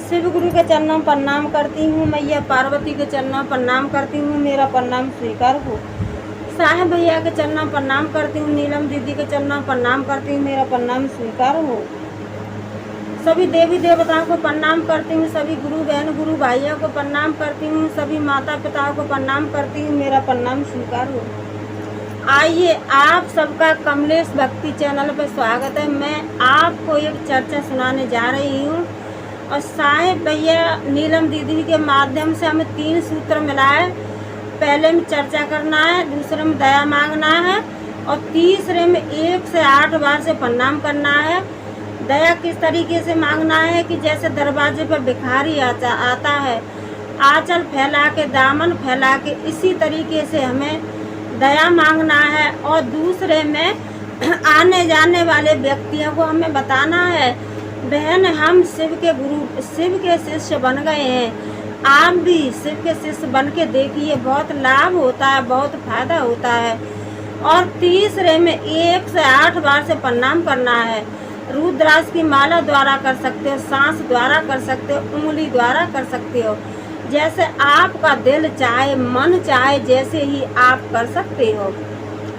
शिव गुरु के चरणों पर प्रणाम करती हूँ। मैया पार्वती के चरणों पर प्रणाम करती हूँ, मेरा प्रणाम स्वीकार हो। साहेब भैया के चरणों पर प्रणाम करती हूँ, नीलम दीदी के चरणों पर प्रणाम करती हूँ, मेरा प्रणाम स्वीकार हो। सभी देवी देवताओं को प्रणाम करती हूँ, सभी गुरु बहन गुरु भाइयों को प्रणाम करती हूँ, सभी माता पिताओं को प्रणाम करती हूँ, मेरा प्रणाम स्वीकार हो। आइए आप सबका कमलेश भक्ति चैनल पर स्वागत है। मैं आपको एक चर्चा सुनाने जा रही हूँ और साहेब भैया नीलम दीदी के माध्यम से हमें 3 सूत्र मिला है। पहले में चर्चा करना है, दूसरे में दया मांगना है और तीसरे में 1 से 8 बार से प्रणाम करना है। दया किस तरीके से मांगना है कि जैसे दरवाजे पर भिखारी आता है, आंचल फैला के दामन फैला के, इसी तरीके से हमें दया मांगना है। और दूसरे में आने जाने वाले व्यक्तियों को हमें बताना है, बहन हम शिव के गुरु शिव के शिष्य बन गए हैं, आप भी शिव के शिष्य बन के देखिए, बहुत लाभ होता है, बहुत फायदा होता है। और तीसरे में 1 से 8 बार से प्रणाम करना है। रुद्राक्ष की माला द्वारा कर सकते हो, सांस द्वारा कर सकते हो, उंगली द्वारा कर सकते हो, जैसे आपका दिल चाहे मन चाहे जैसे ही आप कर सकते हो।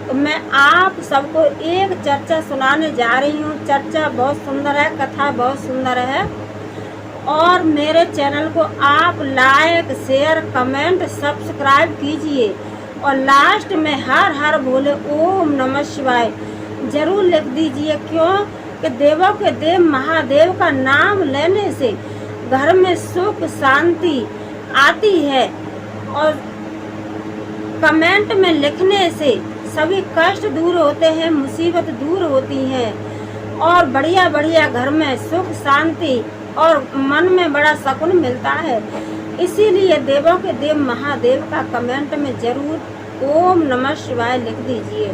तो मैं आप सबको एक चर्चा सुनाने जा रही हूँ। चर्चा बहुत सुंदर है, कथा बहुत सुंदर है। और मेरे चैनल को आप लाइक शेयर कमेंट सब्सक्राइब कीजिए और लास्ट में हर हर बोले ओम नमः शिवाय जरूर लिख दीजिए। क्यों कि देवों के देव महादेव का नाम लेने से घर में सुख शांति आती है और कमेंट में लिखने से सभी कष्ट दूर होते हैं, मुसीबत दूर होती हैं और बढ़िया बढ़िया घर में सुख शांति और मन में बड़ा सुकून मिलता है। इसीलिए देवों के देव महादेव का कमेंट में जरूर ओम नमः शिवाय लिख दीजिए।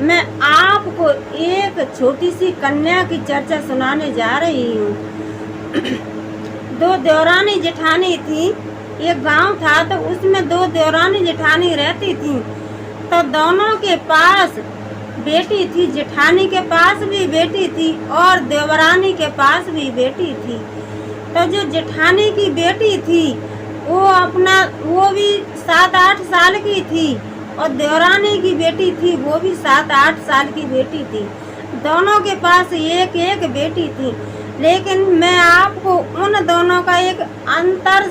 मैं आपको एक छोटी सी कन्या की चर्चा सुनाने जा रही हूँ। 2 देवरानी जेठानी थी। एक गांव था तो उसमें 2 देवरानी जेठानी रहती थी। तो दोनों के पास बेटी थी, जेठानी के पास भी बेटी थी और देवरानी के पास भी बेटी थी। तो जो जेठानी की बेटी थी वो भी 7-8 साल की थी और देवरानी की बेटी थी वो भी 7-8 साल की बेटी थी। दोनों के पास एक एक बेटी थी। लेकिन मैं आपको उन दोनों का एक अंतर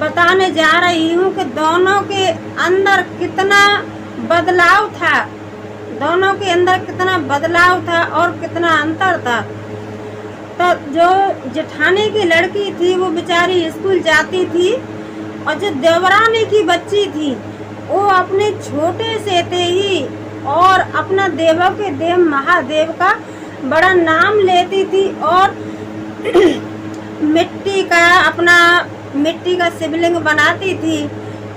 बताने जा रही हूँ कि दोनों के अंदर कितना बदलाव था, दोनों के अंदर कितना बदलाव था और कितना अंतर था। तो जो जेठानी की लड़की थी वो बेचारी स्कूल जाती थी और जो देवरानी की बच्ची थी वो अपने छोटे से थे ही और अपना देवों के देव महादेव का बड़ा नाम लेती थी और मिट्टी का शिवलिंग बनाती थी।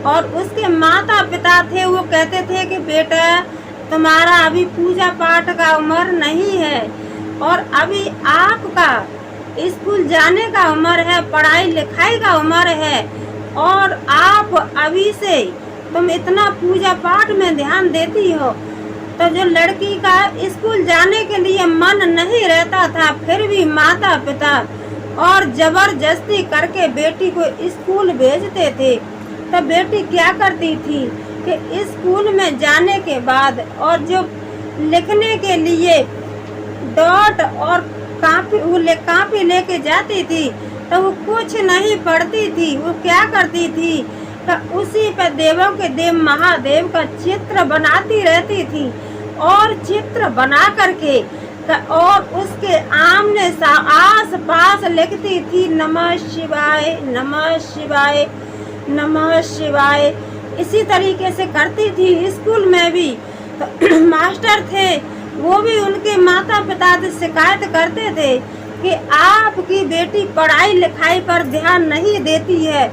और उसके माता पिता थे वो कहते थे कि बेटा तुम्हारा अभी पूजा पाठ का उम्र नहीं है और अभी आपका स्कूल जाने का उम्र है, पढ़ाई लिखाई का उम्र है और आप अभी से तुम इतना पूजा पाठ में ध्यान देती हो। तो जो लड़की का स्कूल जाने के लिए मन नहीं रहता था फिर भी माता पिता और जबरदस्ती करके बेटी को स्कूल भेजते थे। तो बेटी क्या करती थी कि स्कूल में जाने के बाद और जो लिखने के लिए डॉट और कापी लेके जाती थी तो वो कुछ नहीं पढ़ती थी। वो क्या करती थी तो उसी पर देवों के देव महादेव का चित्र बनाती रहती थी और चित्र बना करके और उसके आमने आस पास लिखती थी नमः शिवाय नमः शिवाय नमः शिवाय। इसी तरीके से करती थी। स्कूल में भी तो मास्टर थे वो भी उनके माता पिता से शिकायत करते थे कि आपकी बेटी पढ़ाई लिखाई पर ध्यान नहीं देती है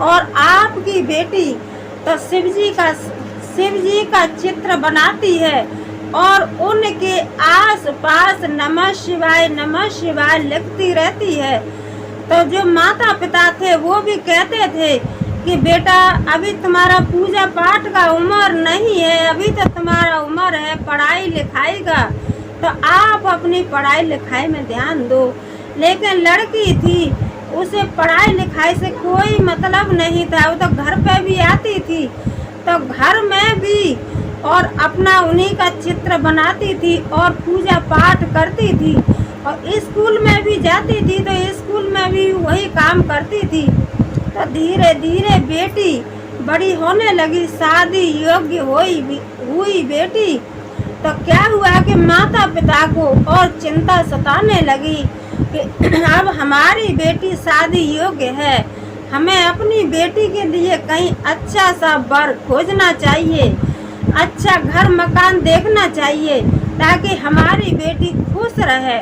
और आपकी बेटी तो शिव जी का चित्र बनाती है और उनके आस पास नमः शिवाय लिखती रहती है। तो जो माता पिता थे वो भी कहते थे कि बेटा अभी तुम्हारा पूजा पाठ का उम्र नहीं है, अभी तो तुम्हारा उम्र है पढ़ाई लिखाई का, तो आप अपनी पढ़ाई लिखाई में ध्यान दो। लेकिन लड़की थी, उसे पढ़ाई लिखाई से कोई मतलब नहीं था। वो तो घर पे भी आती थी तो घर में भी और अपना उन्हीं का चित्र बनाती थी और पूजा पाठ करती थी, और स्कूल में भी जाती थी तो स्कूल में भी वही काम करती थी। तो धीरे धीरे बेटी बड़ी होने लगी, शादी योग्य हुई बेटी। तो क्या हुआ कि माता पिता को और चिंता सताने लगी कि अब हमारी बेटी शादी योग्य है, हमें अपनी बेटी के लिए कहीं अच्छा सा वर खोजना चाहिए, अच्छा घर मकान देखना चाहिए ताकि हमारी बेटी खुश रहे।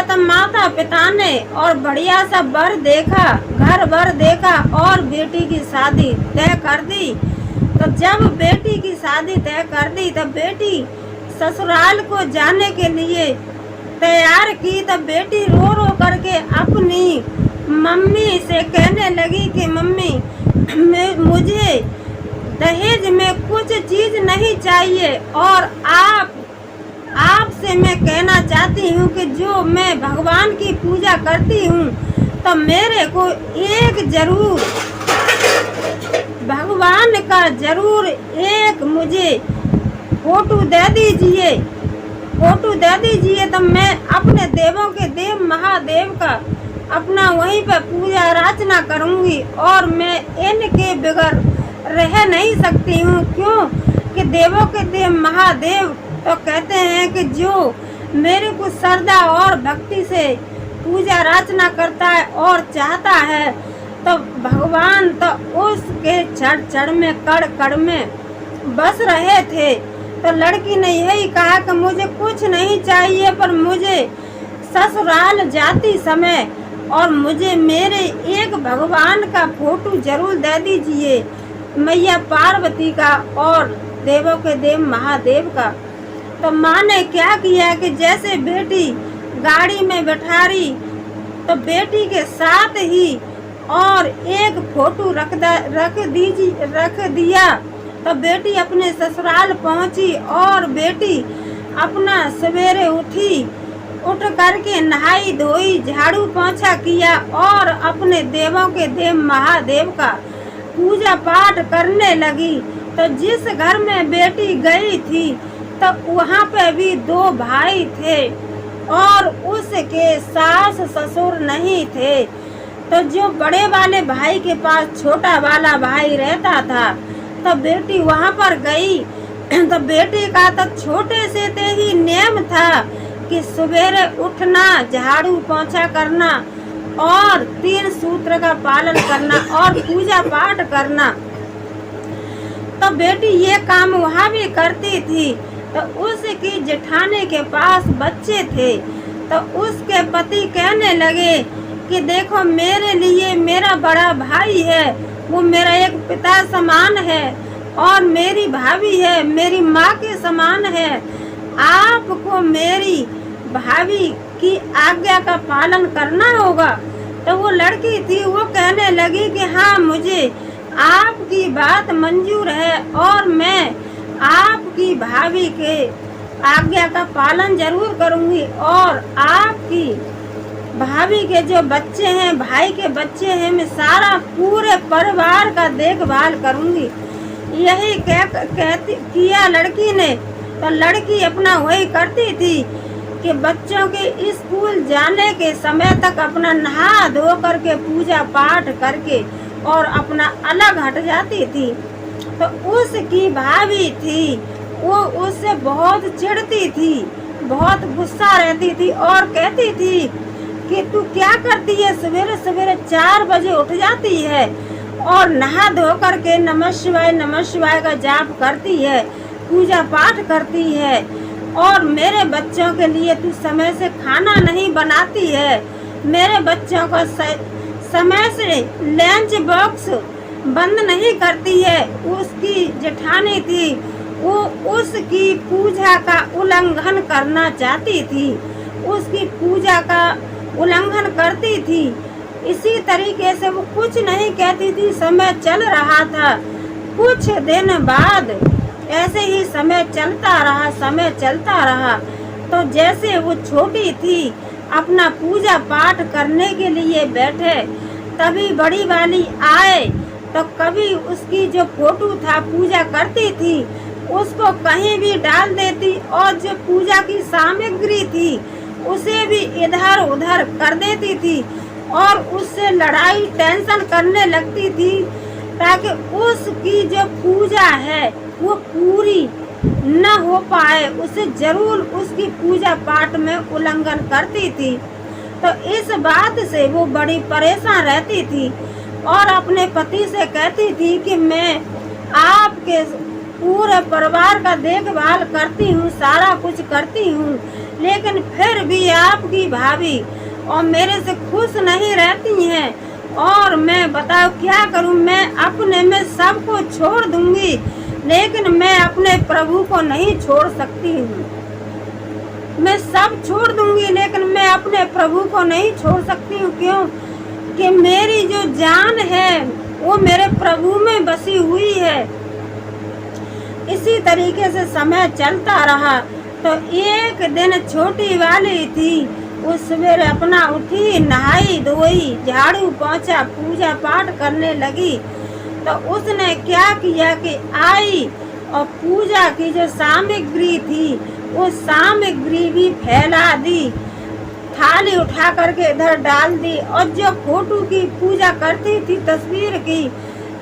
तो माता पिता ने और बढ़िया सा वर देखा, घर वर देखा और बेटी की शादी तय कर दी। तो जब बेटी की शादी तय कर दी तो बेटी ससुराल को जाने के लिए तैयार की। तो बेटी रो रो करके अपनी मम्मी से कहने लगी कि मम्मी, मुझे दहेज में कुछ चीज नहीं चाहिए, और आपसे मैं कहना चाहती हूँ कि जो मैं भगवान की पूजा करती हूँ तो मेरे को भगवान का जरूर एक मुझे फोटो दे दीजिए। तो मैं अपने देवों के देव महादेव का अपना वहीं पर पूजा अर्चना करूँगी, और मैं इनके बगैर रह नहीं सकती हूँ। क्यों कि देवों के देव महादेव तो कहते हैं कि जो मेरे को श्रद्धा और भक्ति से पूजा अर्चना करता है और चाहता है तो भगवान तो उसके छड़ में कड़ में बस रहे थे। तो लड़की ने यही कहा कि मुझे कुछ नहीं चाहिए, पर मुझे ससुराल जाती समय और मुझे मेरे एक भगवान का फोटो जरूर दे दीजिए, मैया पार्वती का और देवों के देव महादेव का। तो माँ ने क्या किया कि जैसे बेटी गाड़ी में बैठा रही तो बेटी के साथ ही और एक फोटो रख दिया। तो बेटी अपने ससुराल पहुंची और बेटी अपना सवेरे उठ करके नहाई धोई, झाड़ू पोंछा किया और अपने देवों के देव महादेव का पूजा पाठ करने लगी। तो जिस घर में बेटी गई थी तो वहाँ पे भी 2 भाई थे और उसके सास ससुर नहीं थे। तो जो बड़े वाले भाई के पास छोटा वाला भाई रहता था तो बेटी वहाँ पर गई। तो बेटी का तो छोटे से ही नियम था कि सवेरे उठना, झाड़ू पोंछा करना और 3 सूत्र का पालन करना और पूजा पाठ करना। तो बेटी ये काम वहाँ भी करती थी। तो उसकी जेठानी के पास बच्चे थे तो उसके पति कहने लगे कि देखो, मेरे लिए मेरा बड़ा भाई है, वो मेरा एक पिता समान है और मेरी भाभी है, मेरी माँ के समान है। आपको मेरी भाभी की आज्ञा का पालन करना होगा। तो वो लड़की थी, वो कहने लगी कि हाँ, मुझे आपकी बात मंजूर है और मैं आपकी भाभी के आज्ञा का पालन जरूर करूंगी और आपकी भाभी के जो बच्चे हैं, भाई के बच्चे हैं, मैं सारा पूरे परिवार का देखभाल करूंगी। यही किया लड़की ने। तो लड़की अपना वही करती थी कि बच्चों के स्कूल जाने के समय तक अपना नहा धो करके पूजा पाठ करके और अपना अलग हट जाती थी। तो उसकी भाभी थी, वो उससे बहुत चिढ़ती थी, बहुत गुस्सा रहती थी और कहती थी कि तू क्या करती है, सवेरे सवेरे 4 बजे उठ जाती है और नहा धो करके नमः शिवाय का जाप करती है, पूजा पाठ करती है और मेरे बच्चों के लिए तू समय से खाना नहीं बनाती है, मेरे बच्चों को समय से लंच बॉक्स बंद नहीं करती है। उसकी जेठानी थी, वो उसकी पूजा का उल्लंघन करना चाहती थी, उसकी पूजा का उल्लंघन करती थी। इसी तरीके से वो कुछ नहीं कहती थी। समय चल रहा था। कुछ दिन बाद ऐसे ही समय चलता रहा। तो जैसे वो छोटी थी अपना पूजा पाठ करने के लिए बैठे, तभी बड़ी वाली आए तो कभी उसकी जो फोटो था पूजा करती थी उसको कहीं भी डाल देती और जो पूजा की सामग्री थी उसे भी इधर उधर कर देती थी और उससे लड़ाई टेंशन करने लगती थी ताकि उसकी जो पूजा है वो पूरी न हो पाए। उसे जरूर उसकी पूजा पाठ में उल्लंघन करती थी। तो इस बात से वो बड़ी परेशान रहती थी और अपने पति से कहती थी कि मैं आपके पूरे परिवार का देखभाल करती हूँ, सारा कुछ करती हूँ, लेकिन फिर भी आपकी भाभी और मेरे से खुश नहीं रहती हैं और मैं बताओ क्या करूँ। मैं अपने में सबको छोड़ दूंगी लेकिन मैं अपने प्रभु को नहीं छोड़ सकती हूँ। मैं सब छोड़ दूंगी लेकिन मैं अपने प्रभु को नहीं छोड़ सकती हूँ। क्यों कि मेरी जो जान है वो मेरे प्रभु में बसी हुई है। इसी तरीके से समय चलता रहा। तो एक दिन छोटी वाली थी, वो सवेरे अपना उठी, नहाई धोई, झाड़ू पोंछा, पूजा पाठ करने लगी। तो उसने क्या किया कि आई और पूजा की जो सामग्री थी वो सामग्री भी फैला दी, थाली उठा करके इधर डाल दी और जो फोटो की पूजा करती थी तस्वीर की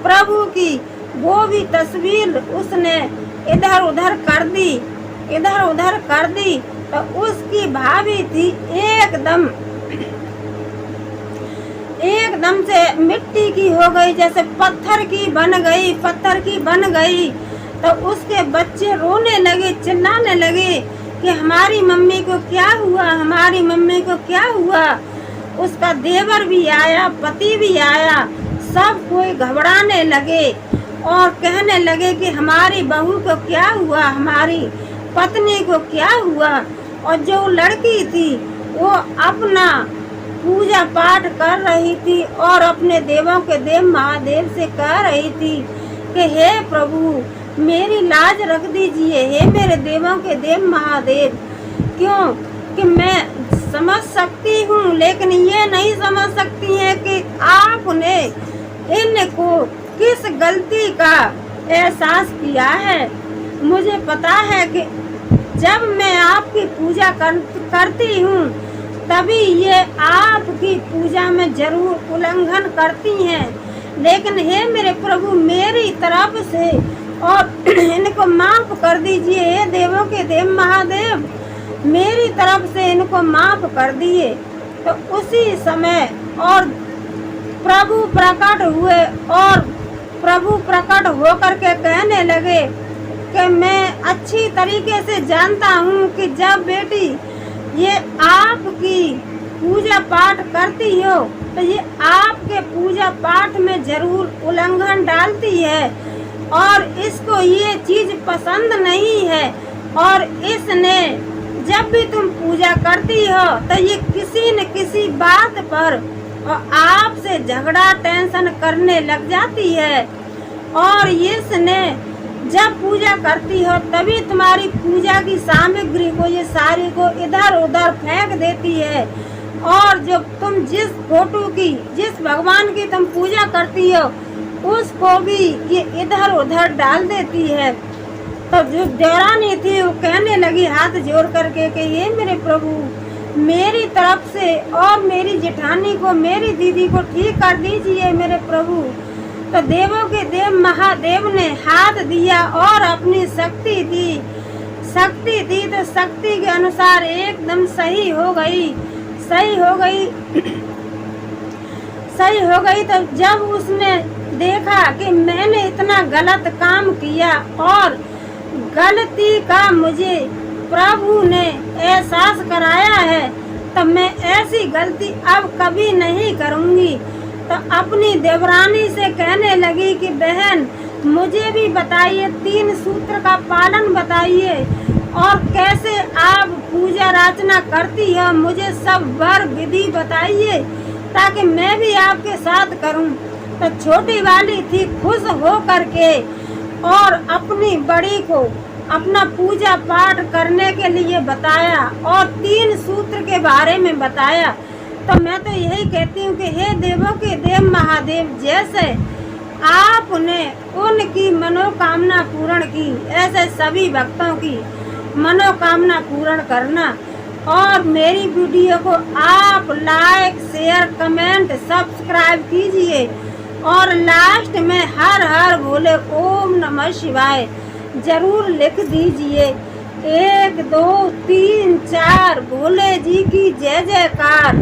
प्रभु की, वो भी तस्वीर उसने इधर उधर कर दी, इधर उधर कर दी। तो उसकी भाभी थी एकदम से मिट्टी की हो गई, जैसे पत्थर की बन गई, पत्थर की बन गई। तो उसके बच्चे रोने लगे, चिल्लाने लगे कि हमारी मम्मी को क्या हुआ, हमारी मम्मी को क्या हुआ। उसका देवर भी आया, पति भी आया, सब कोई घबराने लगे और कहने लगे कि हमारी बहू को क्या हुआ, हमारी पत्नी को क्या हुआ। और जो लड़की थी वो अपना पूजा पाठ कर रही थी और अपने देवों के देव महादेव से कह रही थी कि हे प्रभु मेरी लाज रख दीजिए, हे मेरे देवों के देव महादेव। क्यों कि मैं समझ सकती हूँ लेकिन ये नहीं समझ सकती है कि आपने इनको किस गलती का एहसास किया है। मुझे पता है कि जब मैं आपकी पूजा करती हूँ तभी ये आपकी पूजा में जरूर उल्लंघन करती हैं, लेकिन हे मेरे प्रभु मेरी तरफ से और इनको माफ कर दीजिए, हे देवों के देव महादेव मेरी तरफ से इनको माफ कर दिए। तो उसी समय और प्रभु प्रकट हुए और प्रभु प्रकट होकर के कहने लगे कि मैं अच्छी तरीके से जानता हूँ कि जब बेटी ये आपकी पूजा पाठ करती हो तो ये आपके पूजा पाठ में जरूर उल्लंघन डालती है और इसको ये चीज पसंद नहीं है। और इसने जब भी तुम पूजा करती हो तो ये किसी न किसी बात पर और आपसे झगड़ा टेंशन करने लग जाती है और इसने जब पूजा करती हो तभी तुम्हारी पूजा की सामग्री को ये सारी को इधर उधर फेंक देती है और जब तुम जिस फोटो की जिस भगवान की तुम पूजा करती हो उसको भी ये इधर उधर डाल देती है। तो जो देवरानी थी वो कहने लगी हाथ जोड़ करके कि ये मेरे प्रभु मेरी तरफ से और मेरी जेठानी को मेरी दीदी को ठीक कर दीजिए मेरे प्रभु। तो देवों के देव महादेव ने हाथ दिया और अपनी शक्ति दी तो शक्ति के अनुसार एकदम सही हो गई। तो जब उसने देखा कि मैंने इतना गलत काम किया और गलती का मुझे प्रभु ने एहसास कराया है तो मैं ऐसी गलती अब कभी नहीं करूँगी। तो अपनी देवरानी से कहने लगी कि बहन मुझे भी बताइए 3 सूत्र का पालन बताइए और कैसे आप पूजा अर्चना करती हो, मुझे सब वर विधि बताइए ताकि मैं भी आपके साथ करूं। तो छोटी वाली थी खुश हो करके और अपनी बड़ी को अपना पूजा पाठ करने के लिए बताया और 3 सूत्र के बारे में बताया। तो मैं तो यही कहती हूँ कि हे देवों के देव महादेव, जैसे आपने उनकी मनोकामना पूर्ण की, ऐसे सभी भक्तों की मनोकामना पूर्ण करना। और मेरी वीडियो को आप लाइक, शेयर, कमेंट, सब्सक्राइब कीजिए और लास्ट में हर हर बोले ओम नमः शिवाय जरूर लिख दीजिए। 1 2 3 4 भोले जी की जय जयकार।